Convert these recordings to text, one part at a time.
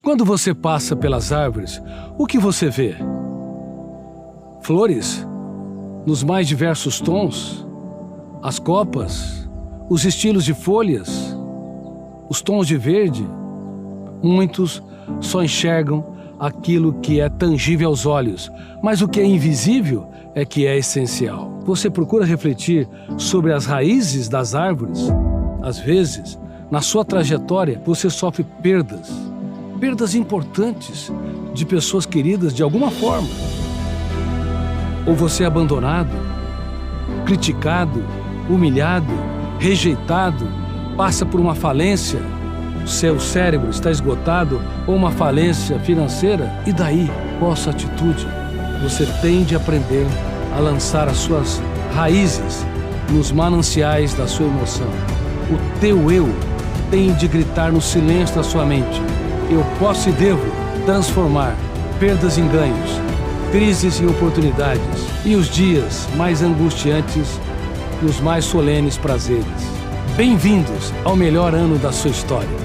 Quando você passa pelas árvores, o que você vê? Flores, nos mais diversos tons, as copas, os estilos de folhas, os tons de verde. Muitos só enxergam aquilo que é tangível aos olhos, mas o que é invisível é que é essencial. Você procura refletir sobre as raízes das árvores? Às vezes, na sua trajetória, você sofre perdas importantes de pessoas queridas de alguma forma. Ou você é abandonado, criticado, humilhado, rejeitado, passa por uma falência, seu cérebro está esgotado ou uma falência financeira. E daí, qual a sua atitude? Você tem de aprender a lançar as suas raízes nos mananciais da sua emoção. O teu eu tem de gritar no silêncio da sua mente: eu posso e devo transformar perdas em ganhos, crises em oportunidades e os dias mais angustiantes nos mais solenes prazeres. Bem-vindos ao melhor ano da sua história.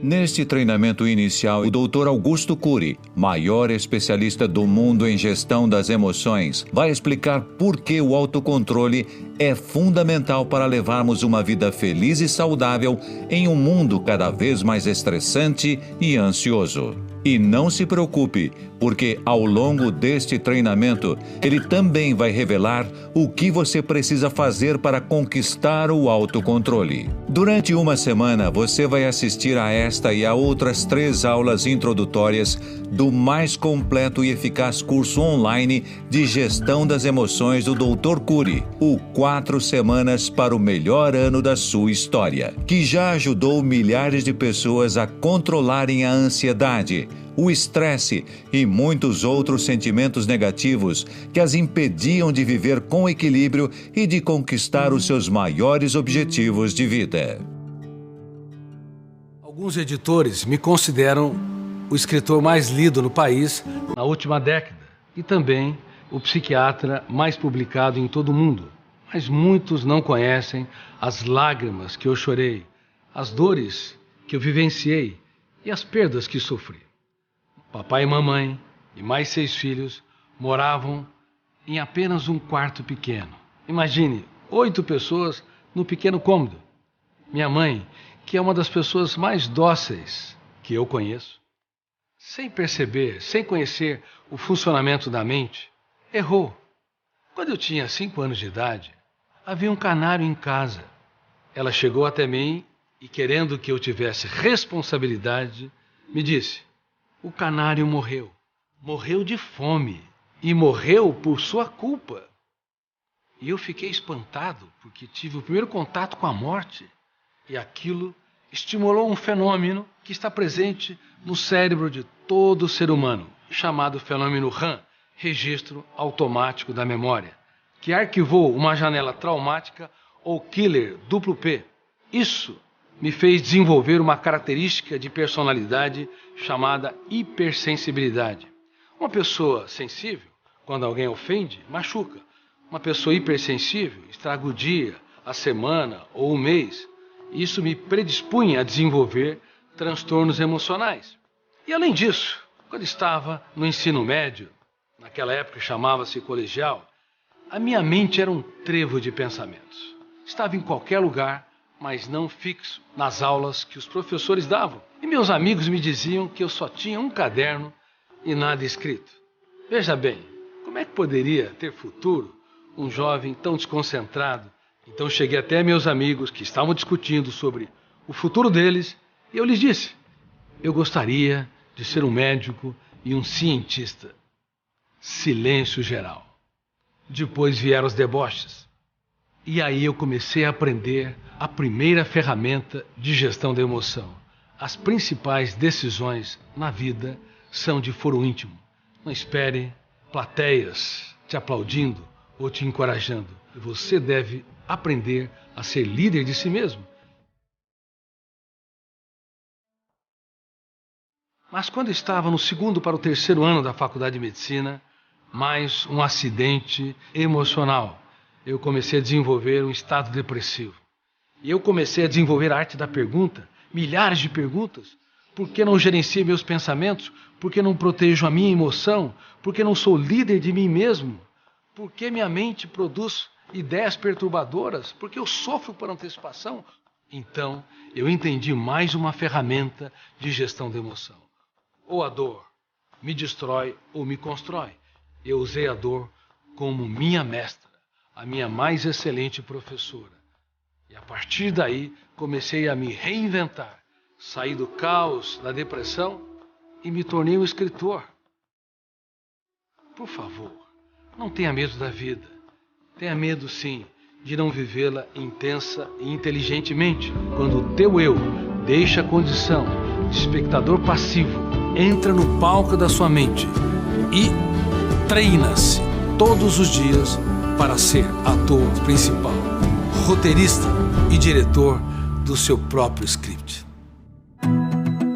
Neste treinamento inicial, o Dr. Augusto Cury, maior especialista do mundo em gestão das emoções, vai explicar por que o autocontrole é fundamental para levarmos uma vida feliz e saudável em um mundo cada vez mais estressante e ansioso. E não se preocupe, porque ao longo deste treinamento, ele também vai revelar o que você precisa fazer para conquistar o autocontrole. Durante uma semana, você vai assistir a esta e a outras 3 aulas introdutórias do mais completo e eficaz curso online de gestão das emoções do Dr. Cury, o 4 semanas para o melhor ano da sua história, que já ajudou milhares de pessoas a controlarem a ansiedade, o estresse e muitos outros sentimentos negativos que as impediam de viver com equilíbrio e de conquistar os seus maiores objetivos de vida. Alguns editores me consideram o escritor mais lido no país na última década e também o psiquiatra mais publicado em todo o mundo. Mas muitos não conhecem as lágrimas que eu chorei, as dores que eu vivenciei e as perdas que sofri. Papai e mamãe e mais 6 filhos moravam em apenas um quarto pequeno. Imagine, 8 pessoas no pequeno cômodo. Minha mãe, que é uma das pessoas mais dóceis que eu conheço, sem perceber, sem conhecer o funcionamento da mente, errou. Quando eu tinha 5 anos de idade, havia um canário em casa. Ela chegou até mim e, querendo que eu tivesse responsabilidade, me disse: o canário morreu. Morreu de fome. E morreu por sua culpa. E eu fiquei espantado, porque tive o primeiro contato com a morte. E aquilo estimulou um fenômeno que está presente no cérebro de todo ser humano, chamado fenômeno RAM, Registro Automático da Memória, que arquivou uma janela traumática ou killer duplo P. Isso me fez desenvolver uma característica de personalidade chamada hipersensibilidade. Uma pessoa sensível, quando alguém ofende, machuca. Uma pessoa hipersensível estraga o dia, a semana ou o mês. Isso me predispunha a desenvolver transtornos emocionais. E além disso, quando estava no ensino médio, naquela época chamava-se colegial, a minha mente era um trevo de pensamentos. Estava em qualquer lugar, mas não fixo nas aulas que os professores davam. E meus amigos me diziam que eu só tinha um caderno e nada escrito. Veja bem, como é que poderia ter futuro um jovem tão desconcentrado? Então cheguei até meus amigos que estavam discutindo sobre o futuro deles e eu lhes disse: eu gostaria de ser um médico e um cientista. Silêncio geral. Depois vieram os deboches. E aí eu comecei a aprender a primeira ferramenta de gestão da emoção. As principais decisões na vida são de foro íntimo. Não espere plateias te aplaudindo ou te encorajando. Você deve aprender a ser líder de si mesmo. Mas quando estava no 2º para o 3º ano da faculdade de medicina, mais um acidente emocional eu comecei a desenvolver um estado depressivo. E eu comecei a desenvolver a arte da pergunta, milhares de perguntas. Por que não gerencio meus pensamentos? Por que não protejo a minha emoção? Por que não sou líder de mim mesmo? Por que minha mente produz ideias perturbadoras? Por que eu sofro por antecipação? Então, eu entendi mais uma ferramenta de gestão da emoção. Ou a dor me destrói ou me constrói. Eu usei a dor como minha mestra, a minha mais excelente professora. E a partir daí, comecei a me reinventar. Saí do caos, da depressão e me tornei um escritor. Por favor, não tenha medo da vida. Tenha medo, sim, de não vivê-la intensa e inteligentemente. Quando o teu eu deixa a condição de espectador passivo, entra no palco da sua mente e treina-se todos os dias para ser ator principal, roteirista e diretor do seu próprio script.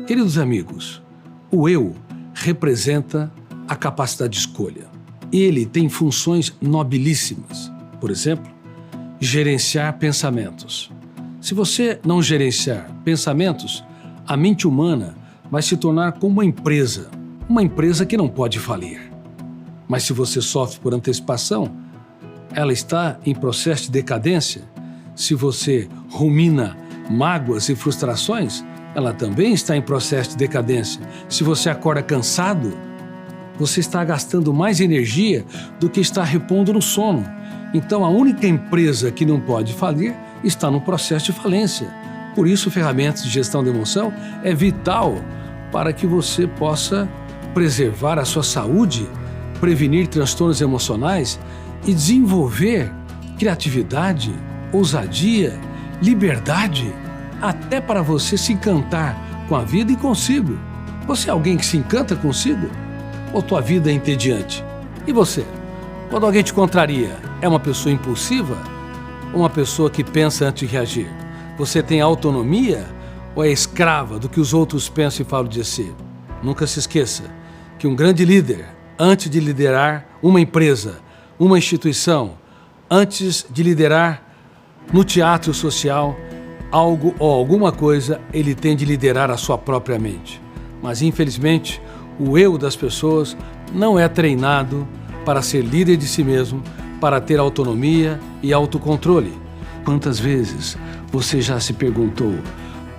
Queridos amigos, o eu representa a capacidade de escolha. Ele tem funções nobilíssimas. Por exemplo, gerenciar pensamentos. Se você não gerenciar pensamentos, a mente humana vai se tornar como uma empresa que não pode falir. Mas se você sofre por antecipação, ela está em processo de decadência. Se você rumina mágoas e frustrações, ela também está em processo de decadência. Se você acorda cansado, você está gastando mais energia do que está repondo no sono. Então, a única empresa que não pode falir está no processo de falência. Por isso, ferramentas de gestão da emoção é vital para que você possa preservar a sua saúde, prevenir transtornos emocionais e desenvolver criatividade, ousadia, liberdade, até para você se encantar com a vida e consigo. Você é alguém que se encanta consigo? Ou tua vida é entediante? E você? Quando alguém te contraria, é uma pessoa impulsiva ou uma pessoa que pensa antes de reagir? Você tem autonomia ou é escrava do que os outros pensam e falam de si? Nunca se esqueça que um grande líder, antes de liderar uma empresa, uma instituição, antes de liderar no teatro social, algo ou alguma coisa, ele tem de liderar a sua própria mente. Mas, infelizmente, o eu das pessoas não é treinado para ser líder de si mesmo, para ter autonomia e autocontrole. Quantas vezes você já se perguntou: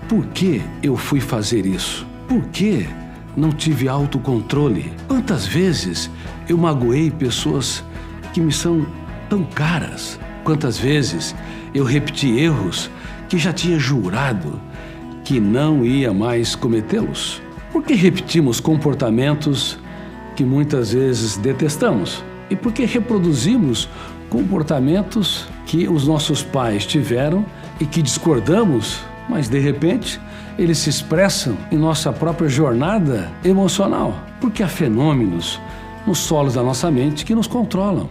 por que eu fui fazer isso? Por que não tive autocontrole? Quantas vezes eu magoei pessoas que me são tão caras? Quantas vezes eu repeti erros que já tinha jurado que não ia mais cometê-los? Por que repetimos comportamentos que muitas vezes detestamos? E por que reproduzimos comportamentos que os nossos pais tiveram e que discordamos, mas de repente eles se expressam em nossa própria jornada emocional? Porque há fenômenos nos solos da nossa mente que nos controlam.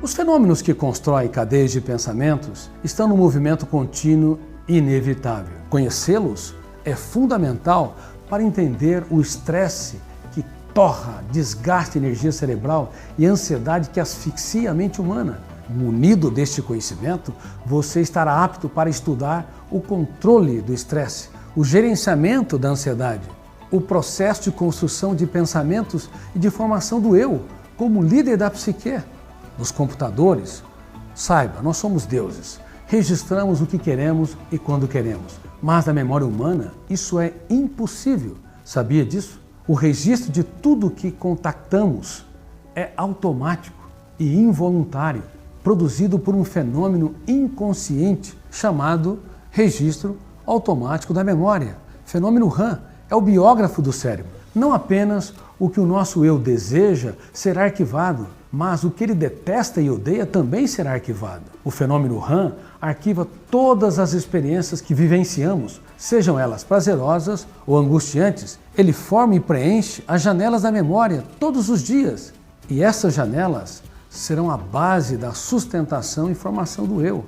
Os fenômenos que constroem cadeias de pensamentos estão no movimento contínuo e inevitável. Conhecê-los é fundamental para entender o estresse que torra, desgasta energia cerebral e ansiedade que asfixia a mente humana. Munido deste conhecimento, você estará apto para estudar o controle do estresse, o gerenciamento da ansiedade, o processo de construção de pensamentos e de formação do eu, como líder da psique. Nos computadores, saiba, nós somos deuses. Registramos o que queremos e quando queremos. Mas na memória humana, isso é impossível. Sabia disso? O registro de tudo que contactamos é automático e involuntário, produzido por um fenômeno inconsciente chamado registro automático da memória. Fenômeno RAM é o biógrafo do cérebro. Não apenas o que o nosso eu deseja será arquivado, mas o que ele detesta e odeia também será arquivado. O fenômeno RAM arquiva todas as experiências que vivenciamos, sejam elas prazerosas ou angustiantes. Ele forma e preenche as janelas da memória todos os dias. E essas janelas serão a base da sustentação e formação do eu,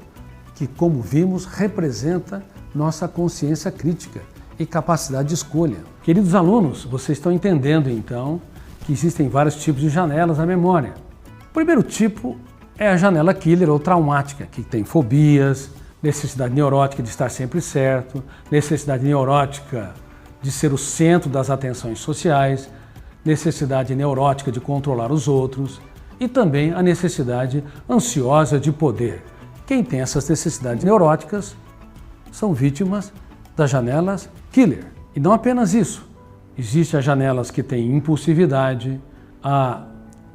que, como vimos, representa nossa consciência crítica e capacidade de escolha. Queridos alunos, vocês estão entendendo então que existem vários tipos de janelas na memória. O primeiro tipo é a janela killer ou traumática, que tem fobias, necessidade neurótica de estar sempre certo, necessidade neurótica de ser o centro das atenções sociais, necessidade neurótica de controlar os outros e também a necessidade ansiosa de poder. Quem tem essas necessidades neuróticas são vítimas das janelas killer. E não apenas isso. Existem as janelas que têm impulsividade, a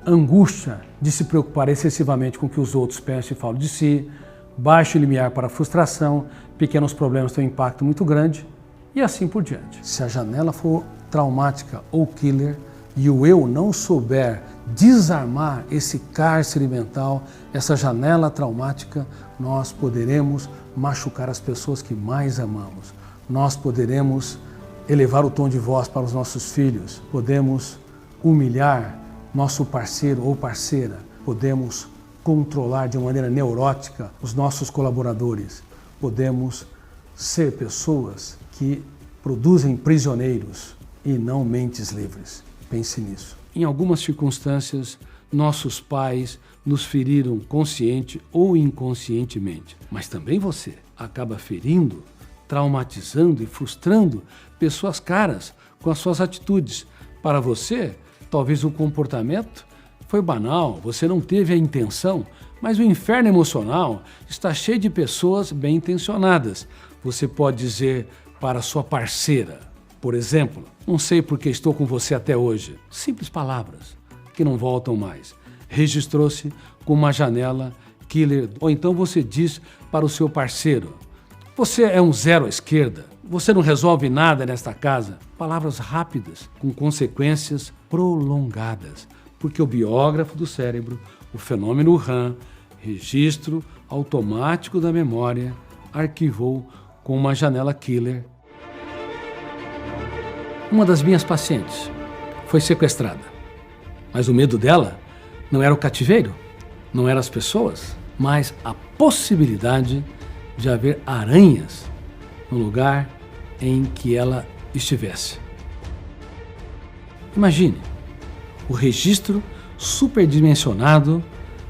angústia de se preocupar excessivamente com o que os outros pensam e falam de si, baixo limiar para a frustração, pequenos problemas têm um impacto muito grande e assim por diante. Se a janela for traumática ou killer e o eu não souber desarmar esse cárcere mental, essa janela traumática, nós poderemos machucar as pessoas que mais amamos. Nós poderemos elevar o tom de voz para os nossos filhos, podemos humilhar nosso parceiro ou parceira, podemos controlar de maneira neurótica os nossos colaboradores, podemos ser pessoas que produzem prisioneiros e não mentes livres. Pense nisso. Em algumas circunstâncias, nossos pais nos feriram consciente ou inconscientemente, mas também você acaba ferindo, traumatizando e frustrando pessoas caras com as suas atitudes. Para você, talvez o comportamento foi banal, você não teve a intenção, mas o inferno emocional está cheio de pessoas bem intencionadas. Você pode dizer para sua parceira, por exemplo, não sei porque estou com você até hoje. Simples palavras que não voltam mais. Registrou-se com uma janela killer. Ou então você diz para o seu parceiro, você é um zero à esquerda, você não resolve nada nesta casa. Palavras rápidas, com consequências prolongadas. Porque o biógrafo do cérebro, o fenômeno RAM, registro automático da memória, arquivou com uma janela killer. Uma das minhas pacientes foi sequestrada, mas o medo dela não era o cativeiro, não eram as pessoas, mas a possibilidade de haver aranhas no lugar em que ela estivesse. Imagine o registro superdimensionado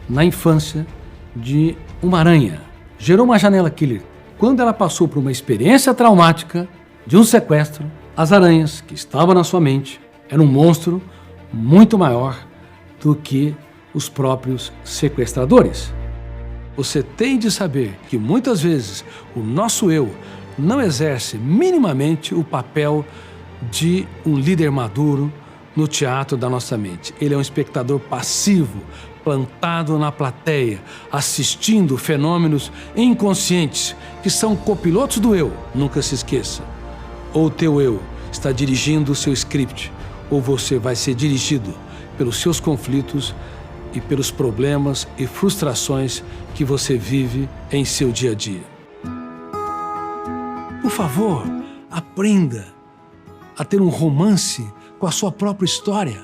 na infância de uma aranha. Gerou uma janela killer. Quando ela passou por uma experiência traumática de um sequestro, as aranhas que estavam na sua mente eram um monstro muito maior do que os próprios sequestradores. Você tem de saber que muitas vezes o nosso eu não exerce minimamente o papel de um líder maduro no teatro da nossa mente. Ele é um espectador passivo, plantado na plateia, assistindo fenômenos inconscientes que são copilotos do eu. Nunca se esqueça. Ou o teu eu está dirigindo o seu script, ou você vai ser dirigido pelos seus conflitos e pelos problemas e frustrações que você vive em seu dia a dia. Por favor, aprenda a ter um romance com a sua própria história.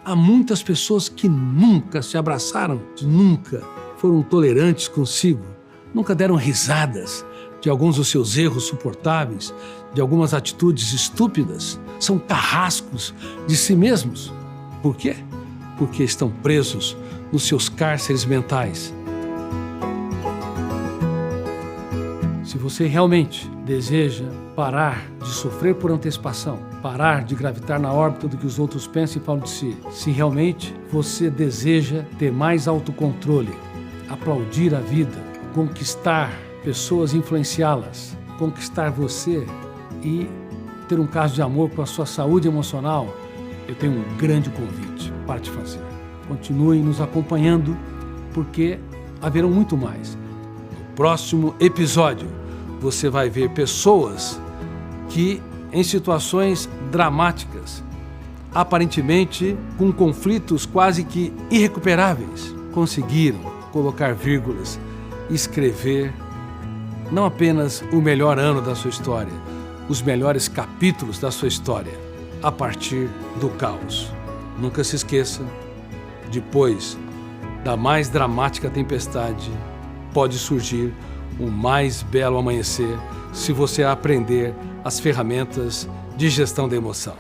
Há muitas pessoas que nunca se abraçaram, nunca foram tolerantes consigo, nunca deram risadas de alguns dos seus erros suportáveis, de algumas atitudes estúpidas, são carrascos de si mesmos. Por quê? Porque estão presos nos seus cárceres mentais. Se você realmente deseja parar de sofrer por antecipação, parar de gravitar na órbita do que os outros pensam e falam de si, se realmente você deseja ter mais autocontrole, aplaudir a vida, conquistar pessoas, influenciá-las, conquistar você e ter um caso de amor com a sua saúde emocional, eu tenho um grande convite para te fazer. Continue nos acompanhando, porque haverão muito mais. No próximo episódio, você vai ver pessoas que, em situações dramáticas, aparentemente com conflitos quase que irrecuperáveis, conseguiram colocar vírgulas, escrever não apenas o melhor ano da sua história, os melhores capítulos da sua história, a partir do caos. Nunca se esqueça, depois da mais dramática tempestade, pode surgir o mais belo amanhecer se você aprender as ferramentas de gestão da emoção.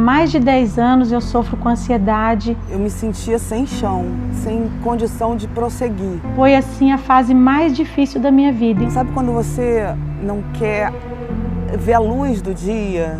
mais de 10 anos eu sofro com ansiedade. Eu me sentia sem chão, sem condição de prosseguir. Foi assim a fase mais difícil da minha vida. Sabe quando você não quer ver a luz do dia?